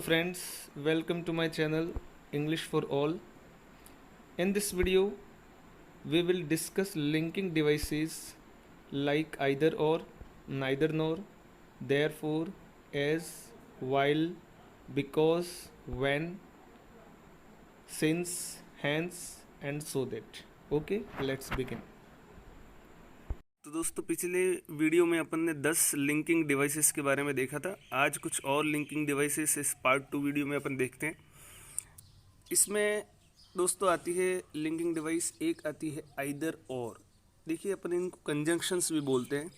friends, welcome to my channel English for All. In this video, we will discuss linking devices like either or, neither nor, therefore, as, while, because, when, since, hence and so that. Okay, let's begin. तो दोस्तों पिछले video में अपन ने 10 linking devices के बारे में देखा था। आज कुछ और लिंकिंग डिवाइसेस इस पार्ट 2 वीडियो में अपन देखते हैं। इसमें दोस्तों आती है लिंकिंग डिवाइस, एक आती है आइदर और। देखिए अपन इनको कंजंक्शंस भी बोलते हैं,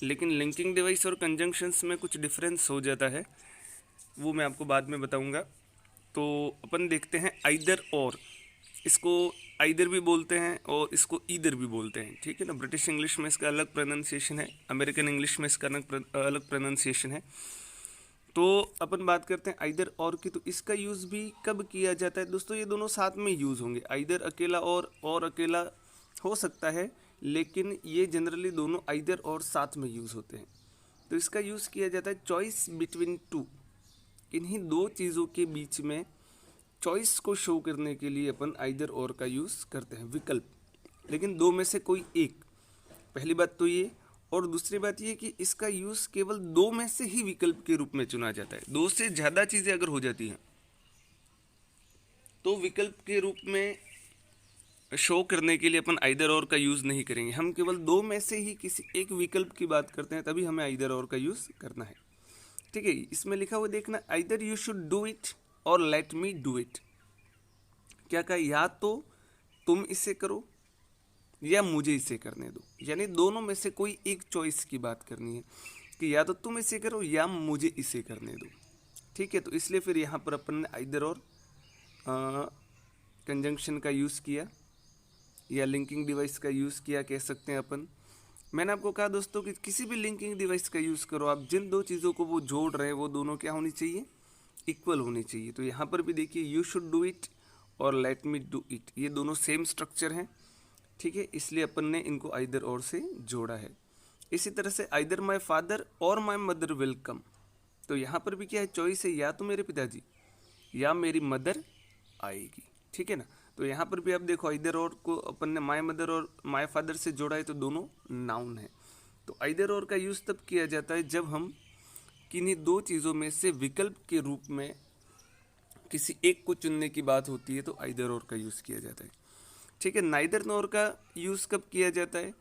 लेकिन लिंकिंग डिवाइस और कंजंक्शंस में कुछ डिफरेंस हो जाता है, वो मैं आपको बाद में बताऊंगा। तो अपन देखते हैं आइदर और। इसको आइदर भी बोलते हैं और इसको ईदर भी बोलते हैं, ठीक है ना। ब्रिटिश इंग्लिश में इसका अलग प्रोनाउंसिएशन है, अमेरिकन इंग्लिश में इसका अलग प्रोनाउंसिएशन है। तो अपन बात करते हैं आइदर और की। तो इसका यूज़ भी कब किया जाता है दोस्तों? ये दोनों साथ में यूज़ होंगे। आइदर अकेला और अकेला हो सकता है, लेकिन ये जनरली दोनों आइदर और साथ में यूज़ होते हैं। तो इसका यूज़ किया जाता है चॉइस बिटवीन टू। इन्हीं दो चीज़ों के बीच में चॉइस को शो करने के लिए अपन आइदर और का यूज़ करते हैं, विकल्प, लेकिन दो में से कोई एक। पहली बात तो ये, और दूसरी बात ये कि इसका यूज़ केवल दो में से ही विकल्प के रूप में चुना जाता है। दो से ज़्यादा चीज़ें अगर हो जाती हैं तो विकल्प के रूप में शो करने के लिए अपन आइदर और का यूज़ नहीं करेंगे। हम केवल दो में से ही किसी एक विकल्प की बात करते हैं, तभी हमें आइदर और का यूज़ करना है, ठीक है। इसमें लिखा हुआ देखना, either you should do it और लेट मी डू इट। क्या कहा? या तो तुम इसे करो या मुझे इसे करने दो। यानी दोनों में से कोई एक चॉइस की बात करनी है कि या तो तुम इसे करो या मुझे इसे करने दो, ठीक है। तो इसलिए फिर यहाँ पर अपन ने आइदर और कंजंक्शन का यूज़ किया या लिंकिंग डिवाइस का यूज़ किया, कह सकते हैं अपन। मैंने आपको कहा दोस्तों कि किसी भी लिंकिंग डिवाइस का यूज़ करो आप, जिन दो चीज़ों को वो जोड़ रहे हैं वो दोनों क्या होनी चाहिए? इक्वल होनी चाहिए। तो यहाँ पर भी देखिए, यू शुड डू इट और लेट मी डू इट, ये दोनों सेम स्ट्रक्चर हैं, ठीक है। इसलिए अपन ने इनको आइदर और से जोड़ा है। इसी तरह से आइदर माय फादर और माय मदर विल कम। तो यहाँ पर भी क्या है? चॉइस है, या तो मेरे पिताजी या मेरी मदर आएगी, ठीक है ना। तो यहाँ पर भी आप देखो, आइदर और को अपन ने माय मदर और माय फादर से जोड़ा है, तो दोनों नाउन है। तो आइदर और का यूज़ तब किया जाता है जब हम किन्हीं दो चीज़ों में से विकल्प के रूप में किसी एक को चुनने की बात होती है, तो आइदर और का यूज़ किया जाता है, ठीक है। नाइदर नॉर का यूज़ कब किया जाता है?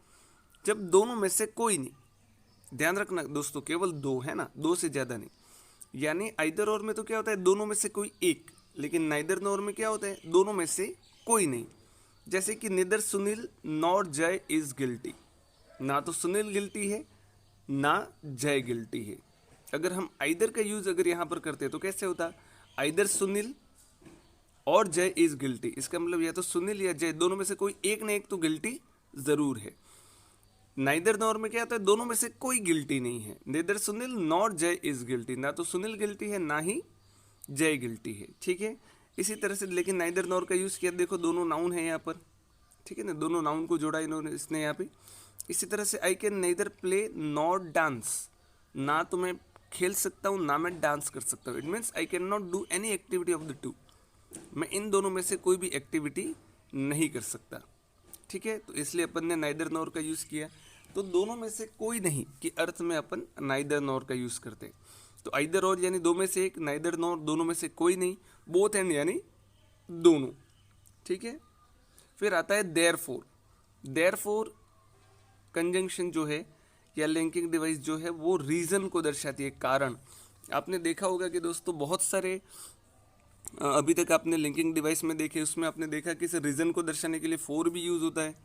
जब दोनों में से कोई नहीं। ध्यान रखना दोस्तों, केवल दो है ना, दो से ज़्यादा नहीं। यानी आइदर और में तो क्या होता है? दोनों में से कोई एक। लेकिन नाइदर नॉर में क्या होता है? दोनों में से कोई नहीं। जैसे कि निदर सुनील नॉर जय इज़ गिल्टी। ना तो सुनील गिल्टी है ना जय गिल्टी है। अगर हम आइदर का यूज़ अगर यहाँ पर करते हैं तो कैसे होता? आइदर सुनील और जय इज गिल्टी। इसका मतलब या तो सुनील या जय, दोनों में से कोई एक ना एक तो गिल्टी जरूर है। नाइदर नॉर में क्या आता है? दोनों में से कोई गिल्टी नहीं है। नेदर सुनील नॉर जय इज गिल्टी, ना तो सुनील गिल्टी है ना ही जय गिल्टी है, ठीक है। इसी तरह से लेकिन नाइदर नॉर का यूज़ किया, देखो दोनों नाउन है यहाँ पर, ठीक है ना, दोनों नाउन को जोड़ा इन्होंने, इसने यहाँ पे। इसी तरह से I can nether play nor dance. ना तो मैं खेल सकता हूँ ना मैं डांस कर सकता हूँ। It means I can not do any activity of the two. मैं इन दोनों में से कोई भी एक्टिविटी नहीं कर सकता, ठीक है। तो इसलिए अपन ने नाइदर नॉर का यूज़ किया। तो दोनों में से कोई नहीं के अर्थ में अपन नाइदर नॉर का यूज़ करते हैं। तो आइदर और यानी दो में से एक, नाइदर नॉर दोनों में से कोई नहीं, बोथ एंड यानी दोनों, ठीक है। फिर आता है देयरफॉर। देयरफॉर कंजंक्शन जो है या लिंकिंग डिवाइस जो है वो रीज़न को दर्शाती है, कारण। आपने देखा होगा कि दोस्तों बहुत सारे अभी तक आपने लिंकिंग डिवाइस में देखे, उसमें आपने देखा कि इस रीज़न को दर्शाने के लिए फोर भी यूज़ होता है,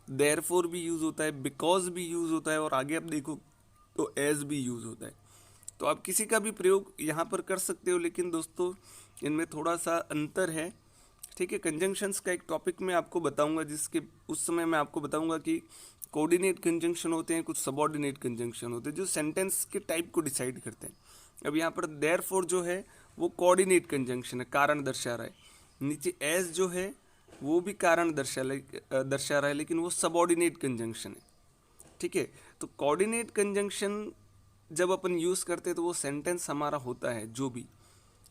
देयरफॉर भी यूज़ होता है, बिकॉज भी यूज़ होता है, और आगे आप देखो तो एज भी यूज़ होता है। तो आप किसी का भी प्रयोग यहाँ पर कर सकते हो, लेकिन दोस्तों इनमें थोड़ा सा अंतर है, ठीक है। कंजंक्शंस का एक टॉपिक मैं आपको बताऊंगा, जिसके उस समय मैं आपको बताऊंगा कि कोऑर्डिनेट कंजंक्शन होते हैं, कुछ सबऑर्डिनेट कंजंक्शन होते हैं जो सेंटेंस के टाइप को डिसाइड करते हैं। अब यहाँ पर देयरफॉर जो है वो कोऑर्डिनेट कंजंक्शन है, कारण दर्शा रहा है। नीचे एज जो है वो भी कारण दर्शा रहा है, लेकिन वो सबऑर्डिनेट कंजंक्शन है, ठीक है। तो कोऑर्डिनेट कंजंक्शन जब अपन यूज़ करते हैं तो वो सेंटेंस हमारा होता है जो भी,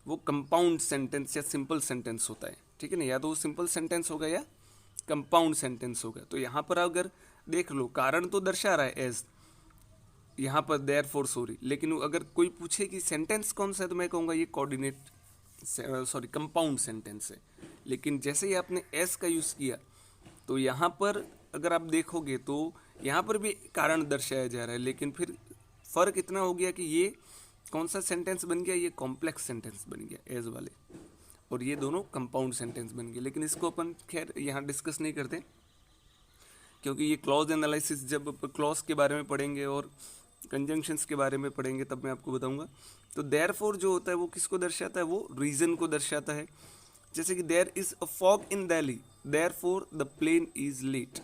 वो कंपाउंड सेंटेंस या सिंपल सेंटेंस होता है, ठीक है ना, या तो वो सिंपल सेंटेंस होगा या कंपाउंड सेंटेंस होगा। तो यहाँ पर अगर देख लो कारण तो दर्शा रहा है एज, यहाँ पर देयर फॉर सॉरी, लेकिन अगर कोई पूछे कि सेंटेंस कौन सा है तो मैं कहूँगा ये कोऑर्डिनेट सॉरी कंपाउंड सेंटेंस है। लेकिन जैसे ही आपने एस का यूज़ किया तो यहाँ पर अगर आप देखोगे तो यहाँ पर भी कारण दर्शाया जा रहा है, लेकिन फिर फर्क इतना हो गया कि ये कौन सा सेंटेंस बन गया, ये कॉम्प्लेक्स सेंटेंस बन गया एज वाले, और ये दोनों कंपाउंड सेंटेंस बन गए। लेकिन इसको अपन खैर यहाँ डिस्कस नहीं करते, क्योंकि ये क्लॉज एनालिसिस जब क्लॉज के बारे में पढ़ेंगे और कंजंक्शंस के बारे में पढ़ेंगे तब मैं आपको बताऊंगा। तो देयरफॉर जो होता है वो किसको दर्शाता है, वो रीजन को दर्शाता है। जैसे कि there is a fog in Delhi, therefore the plane is late,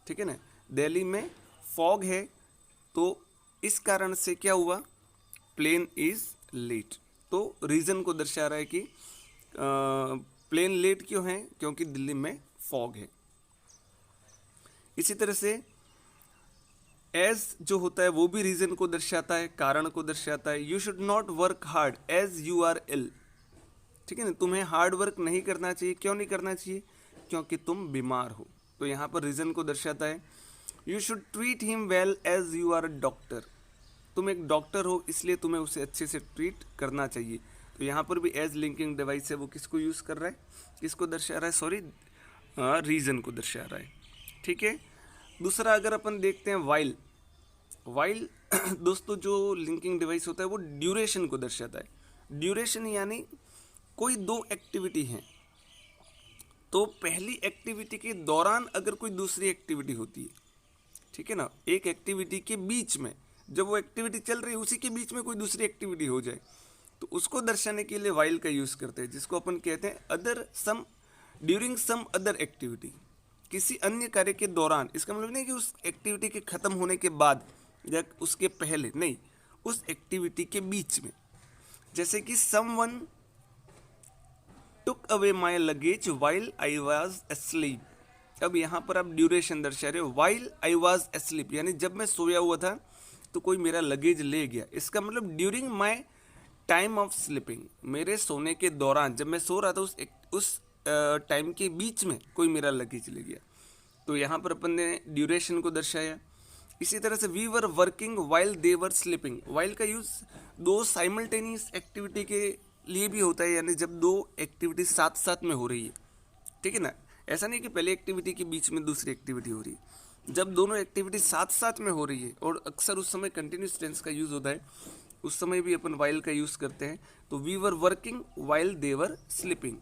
ठीक है ना, दिल्ली में फॉग है तो इस कारण से क्या हुआ, प्लेन इज लेट। तो रीजन को दर्शा रहा है कि प्लेन लेट क्यों है, क्योंकि दिल्ली में फॉग है। इसी तरह से एज जो होता है वो भी रीजन को दर्शाता है, कारण को दर्शाता है। You should not work hard as you are ill, ठीक है ना, तुम्हें हार्ड वर्क नहीं करना चाहिए, क्यों नहीं करना चाहिए, क्योंकि तुम बीमार हो। तो यहाँ पर रीजन को दर्शाता है। You should treat him well as you are a doctor, तुम एक डॉक्टर हो इसलिए तुम्हें उसे अच्छे से ट्रीट करना चाहिए। तो यहाँ पर भी एज लिंकिंग डिवाइस है, वो किसको यूज़ कर रहा है, किसको दर्शा रहा है, सॉरी रीजन को दर्शा रहा है, ठीक है। दूसरा अगर अपन देखते हैं वाइल, वाइल दोस्तों जो लिंकिंग डिवाइस होता है वो ड्यूरेशन को दर्शाता है। ड्यूरेशन यानी कोई दो एक्टिविटी हैं तो पहली एक्टिविटी के दौरान अगर कोई दूसरी एक्टिविटी होती है, ठीक है ना, एक एक्टिविटी के बीच में जब वो एक्टिविटी चल रही है उसी के बीच में कोई दूसरी एक्टिविटी हो जाए तो उसको दर्शाने के लिए वाइल का यूज़ करते हैं, जिसको अपन कहते हैं अदर सम, ड्यूरिंग सम अदर एक्टिविटी, किसी अन्य कार्य के दौरान। इसका मतलब नहीं कि उस एक्टिविटी के खत्म होने के बाद या उसके पहले, नहीं, उस एक्टिविटी के बीच में। जैसे कि someone took away my luggage while I was asleep. अब यहाँ पर आप ड्यूरेशन दर्शा रहे हो, वाइल आई वॉज एस्लीप यानी जब मैं सोया हुआ था तो कोई मेरा लगेज ले गया। इसका मतलब during my time of sleeping, मेरे सोने के दौरान जब मैं सो रहा था उस टाइम के बीच में कोई मेरा लगेज ले गया। तो यहाँ पर अपन ने ड्यूरेशन को दर्शाया। इसी तरह से we were working while they were sleeping, while का यूज़ दो साइमल्टेनियस एक्टिविटी के लिए भी होता है, यानी जब दो एक्टिविटी साथ साथ में हो रही है, ठीक है ना, ऐसा नहीं कि पहले एक्टिविटी के बीच में दूसरी एक्टिविटी हो रही है, जब दोनों एक्टिविटी साथ साथ में हो रही है और अक्सर उस समय कंटिन्यूस टेंस का यूज़ होता है, उस समय भी अपन वाइल का यूज़ करते हैं। तो we were working while they were sleeping,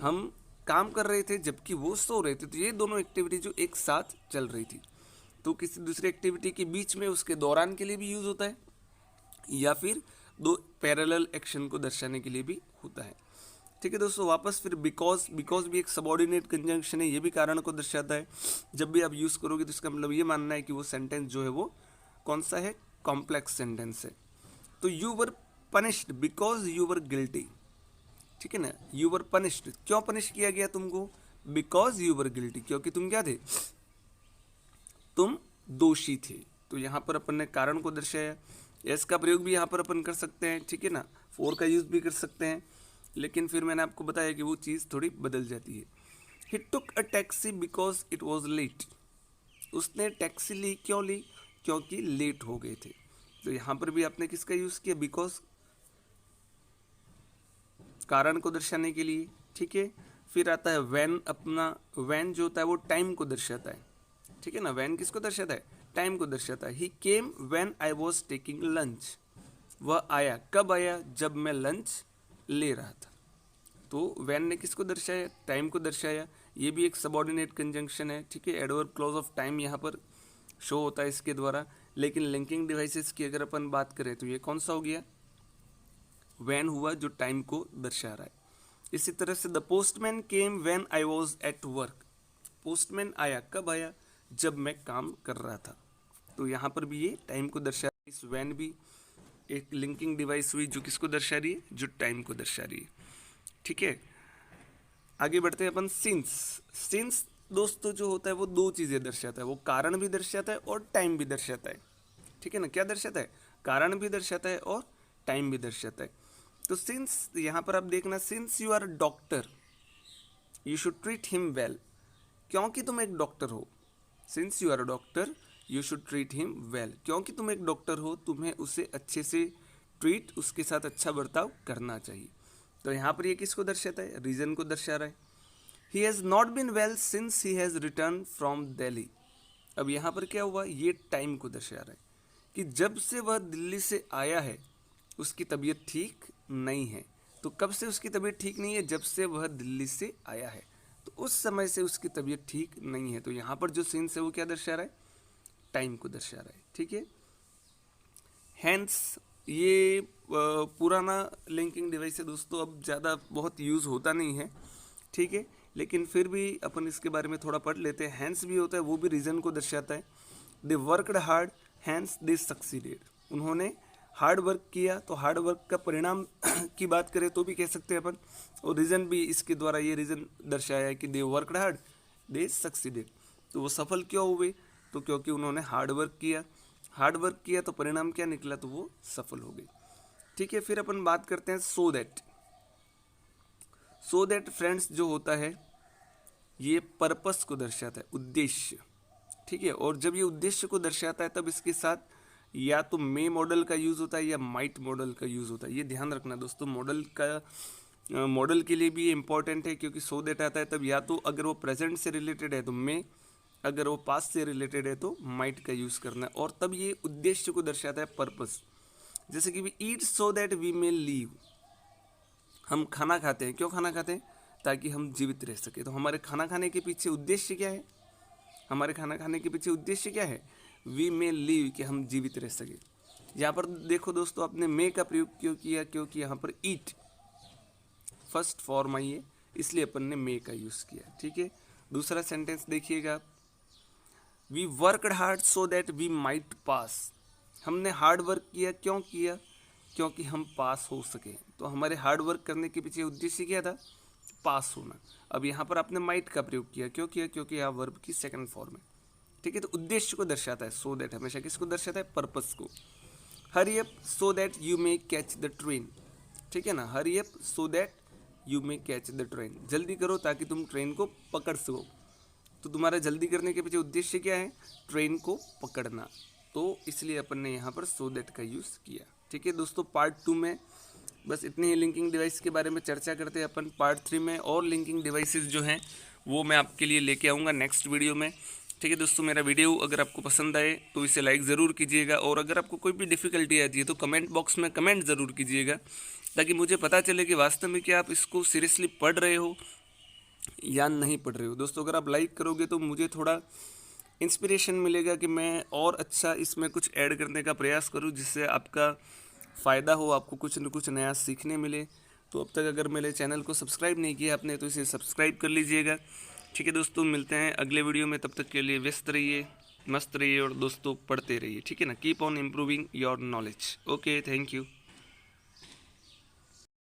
हम काम कर रहे थे जबकि वो सो रहे थे। तो ये दोनों एक्टिविटी जो एक साथ चल रही थी, तो किसी दूसरी एक्टिविटी के बीच में उसके दौरान के लिए भी यूज़ होता है, या फिर दो पैरेलल एक्शन को दर्शाने के लिए भी होता है, ठीक है दोस्तों। वापस फिर बिकॉज, बिकॉज भी एक सबऑर्डिनेट कंजंक्शन है, ये भी कारण को दर्शाता है। जब भी आप यूज़ करोगे तो इसका मतलब ये मानना है कि वो सेंटेंस जो है वो कौन सा है, कॉम्प्लेक्स सेंटेंस है। तो you were punished because you were guilty, ठीक है ना, यू वर पनिश्ड, क्यों पनिश किया गया तुमको, बिकॉज यू वर गिल्टी, क्योंकि तुम क्या थे, तुम दोषी थे। तो यहाँ पर अपन ने कारण को दर्शाया। एस का प्रयोग भी यहाँ पर अपन कर सकते हैं, ठीक है ना, फोर का यूज़ भी कर सकते हैं, लेकिन फिर मैंने आपको बताया कि वो चीज़ थोड़ी बदल जाती है। He took a taxi because it was late, उसने टैक्सी ली, क्यों ली, क्योंकि लेट हो गए थे। तो यहाँ पर भी आपने किसका यूज़ किया, बिकॉज, कारण को दर्शाने के लिए, ठीक है। फिर आता है व्हेन, अपना व्हेन जो होता है वो टाइम को दर्शाता है, ठीक है ना, व्हेन किसको दर्शाता है, टाइम को दर्शाता है। He came when I was taking lunch, वह आया, कब आया, जब मैं लंच ले रहा था। तो व्हेन ने किसको दर्शाया, टाइम को दर्शाया। ये भी एक सबऑर्डिनेट कंजंक्शन है, ठीक है, एडवर्ब क्लॉज ऑफ टाइम यहाँ पर शो होता है इसके द्वारा। लेकिन लिंकिंग डिवाइसेस की अगर अपन बात करें तो ये कौन सा हो गया, व्हेन हुआ जो टाइम को दर्शा रहा है। इसी तरह से the postman came when I was at work, postman आया, कब आया, जब मैं काम कर रहा था। तो यहाँ पर भी ये टाइम को दर्शा रही है। इस व्हेन भी एक लिंकिंग डिवाइस हुई जो किसको दर्शा रही है, जो टाइम को दर्शा रही है, ठीक है। आगे बढ़ते हैं अपन सिंस। सिंस दोस्तों जो होता है वो दो चीज़ें दर्शाता है, वो कारण भी दर्शाता है और टाइम भी दर्शाता है, ठीक है ना। क्या दर्शाता है, कारण भी दर्शाता है और टाइम भी दर्शाता है। तो सिंस यहाँ पर आप देखना, since you are doctor you should treat him well, क्योंकि तुम एक डॉक्टर हो। Since you are a doctor you should treat him well, क्योंकि तुम एक डॉक्टर हो तुम्हें उसे अच्छे से ट्रीट, उसके साथ अच्छा बर्ताव करना चाहिए। तो यहाँ पर ये किसको दर्शाता है? रीजन को दर्शा रहा है। He has not been well since he has return from Delhi. अब यहाँ पर क्या हुआ? ये टाइम को दर्शा रहा है कि जब से वह दिल्ली से आया है उसकी तबीयत ठीक नहीं है। तो कब से उसकी तबीयत ठीक नहीं है? जब से वह दिल्ली से आया है, तो उस समय से उसकी तबीयत ठीक नहीं है। तो यहाँ पर जो सिंस है वो क्या दर्शा रहा है? टाइम को दर्शा रहा है। ठीक है। हैंस ये पुराना लिंकिंग डिवाइस है दोस्तों, अब ज़्यादा बहुत यूज़ होता नहीं है। ठीक है, लेकिन फिर भी अपन इसके बारे में थोड़ा पढ़ लेते हैं। हैंस भी होता है, वो भी रीज़न को दर्शाता है। They worked hard hence they succeeded, उन्होंने हार्ड वर्क किया, तो हार्ड वर्क का परिणाम की बात करें तो भी कह सकते हैं अपन। और रीज़न भी इसके द्वारा ये रीज़न दर्शाया है कि दे वर्कड हार्ड दे सक्सीडेड, तो वो सफल क्यों हुए? तो क्योंकि उन्होंने हार्ड वर्क किया, हार्ड वर्क किया तो परिणाम क्या निकला? तो वो सफल हो गए। ठीक है, फिर अपन बात करते हैं so that. So that friends जो होता है ये पर्पस को दर्शाता है, उद्देश्य। ठीक है, और जब ये उद्देश्य को दर्शाता है तब इसके साथ या तो मे मॉडल का यूज़ होता है या माइट मॉडल का यूज़ होता है। ये ध्यान रखना दोस्तों, मॉडल के लिए भी ये इंपॉर्टेंट है, क्योंकि सो दैट आता है तब या तो अगर वो प्रेजेंट से रिलेटेड है तो मे, अगर वो पास्ट से रिलेटेड है तो माइट का यूज़ करना है। और तब ये उद्देश्य को दर्शाता है, पर्पस। जैसे कि we eat so that we may live, हम खाना खाते हैं, क्यों खाना खाते हैं? ताकि हम जीवित रह सके। तो हमारे खाना खाने के पीछे उद्देश्य क्या है? हमारे खाना खाने के पीछे उद्देश्य क्या है? वी मे लीव, कि हम जीवित रह सके। यहाँ पर देखो दोस्तों, आपने मे का प्रयोग क्यों किया? क्योंकि यहाँ पर ईट फर्स्ट फॉर्म आई है, इसलिए अपन ने मे का यूज़ किया। ठीक है, दूसरा सेंटेंस देखिएगा आप, we worked hard so that we might pass, हमने हार्ड वर्क किया, क्यों किया? क्योंकि हम पास हो सके। तो हमारे हार्ड वर्क करने के पीछे उद्देश्य क्या था? पास होना। अब यहाँ पर आपने माइट का प्रयोग किया, क्यों किया? क्योंकि यहाँ वर्ब की सेकंड फॉर्म है। ठीक है, तो उद्देश्य को दर्शाता है। सो दैट हमेशा किसको दर्शाता है? पर्पस को। Hurry up so that you may catch the train, ठीक है ना, hurry up so that you may catch the train, जल्दी करो ताकि तुम ट्रेन को पकड़ सको। तो तुम्हारा जल्दी करने के पीछे उद्देश्य क्या है? ट्रेन को पकड़ना। तो इसलिए अपन ने यहाँ पर सो दैट का यूज़ किया। ठीक है दोस्तों, पार्ट 2 में बस इतनी ही लिंकिंग डिवाइस के बारे में चर्चा करते हैं अपन। पार्ट 3 में और लिंकिंग डिवाइसेस जो हैं वो मैं आपके लिए लेके आऊँगा नेक्स्ट वीडियो में। ठीक है दोस्तों, मेरा वीडियो अगर आपको पसंद आए तो इसे लाइक ज़रूर कीजिएगा, और अगर आपको कोई भी डिफ़िकल्टी आती है तो कमेंट बॉक्स में कमेंट ज़रूर कीजिएगा, ताकि मुझे पता चले कि वास्तव में क्या आप इसको सीरियसली पढ़ रहे हो या नहीं पढ़ रहे हो। दोस्तों, अगर आप लाइक करोगे तो मुझे थोड़ा इंस्पिरेशन मिलेगा कि मैं और अच्छा इसमें कुछ ऐड करने का प्रयास करूं, जिससे आपका फ़ायदा हो, आपको कुछ न कुछ नया सीखने मिले। तो अब तक अगर मेरे चैनल को सब्सक्राइब नहीं किया आपने तो इसे सब्सक्राइब कर लीजिएगा। ठीक है दोस्तों, मिलते हैं अगले वीडियो में, तब तक के लिए व्यस्त रहिए, मस्त रहिए और दोस्तों पढ़ते रहिए। ठीक है ना, keep on improving your knowledge. Okay, thank you.